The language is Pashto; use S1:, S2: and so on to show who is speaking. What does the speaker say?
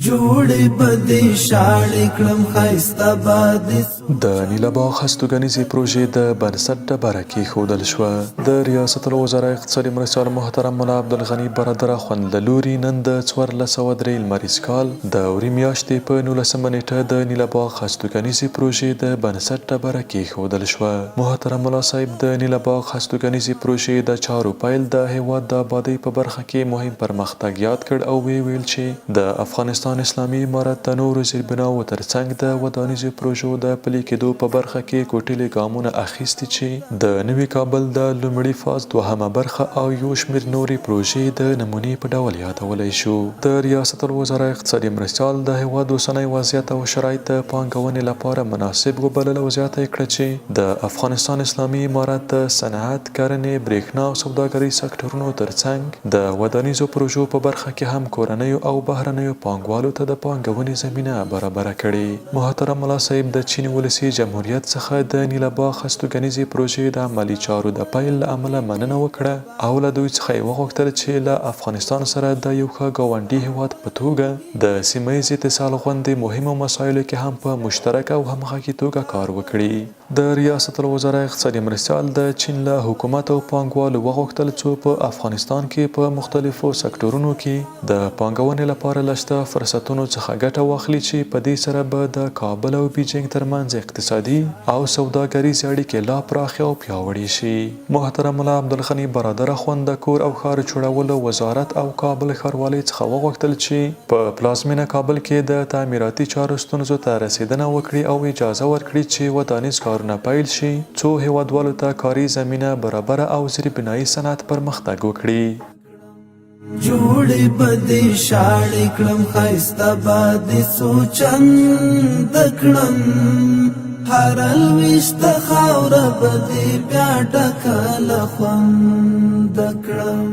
S1: جوړې بدې شاړې کړم ښایسته بادې
S2: د نیله باغ هستوګنیزې پروژې د بنسټ ډبره کېښودل شوه. د ریاست الوزرا اقتصادي مرستیال محترم ملا عبدالغني برادر اخوند له لوري نن د 1403 لمریز کال د اوري میاشتې په 19 نیټه د نیله باغ هستوګنیزې پروژې د بنسټ ډبره کېښودل شوه. محترم ملا صاحب د نیله باغ هستوګنیزې پروژې د چارو پیل د هیواد د آبادۍ په برخه کې مهم پرمختګ یاد کړ او ویل چې د افغانستان اسلامي امارت د نورو زیربناوو ترڅنګ د ودانیزو پروژو د پلي کېدو په برخه کې کوټلې ګامونه اخیستي چې د نوي کابل د لومړي فاز دوهمه برخه او یو شمېر نورې پروژې د نمونې په ډول یادولی شو. د ریاست الوزرا اقتصادي مرستیال د هیواد اوسنی وضعیت او شرایط د پانګونې لپاره مناسب وبلل او زیاته یې کړه چې د افغانستان اسلامي امارت د صنعت، کرنې، برېښنا او سوداګرۍ سکتورونو ترڅنګ د ودانیزو پروژو په برخه کې هم کورنیو او بهرنیو پانګوالو ته د پانګونې زمینه برابره کړې. محترم ملا صاحب د چین ولسي جمهوریت څخه د نیله باغ هستوګنیزې پروژې د عملي چارو د پیل له امله مننه وکړه او له دوی څخه یې وغوښتل چې له افغانستان سره د یو ښه ګاونډي هیواد په توګه د سیمه ییز اتصال غوندې مهمو مسایلو کې هم په مشترکه او همغږي توګه کار وکړي. د ریاست الوزرا اقتصادي مرستیال د چین له حکومت او پانګوالو وغوښتل څو په افغانستان کې په مختلفو سکتورونو کې د پانګونې لپاره له شته فرصتونو څخه ګټه واخلي چې په دې سره به د کابل او بیجینګ ترمنځ اقتصادي او سوداګریزې اړیکې لا پراخې او پیاوړې شي. محترم ملا عبدالغني برادر اخوند د کور او ښار جوړولو وزارت او کابل ښاروالۍ څخه وغوښتل چې په پلازمینه کابل کې د تعمیراتي چارو ستونزو ته رسیدنه وکړي او اجازه ورکړي چې ودانیز کارونه پیل شي څو هیوادوالو ته کاري زمینه برابره او زیربنایي صنعت پرمختګ وکړي.
S1: جوړې بدې شاړې کړم ښایسته بادې څو چنده کړم هر لویشته خاوره به دې بیا ډکه له خونده کړم.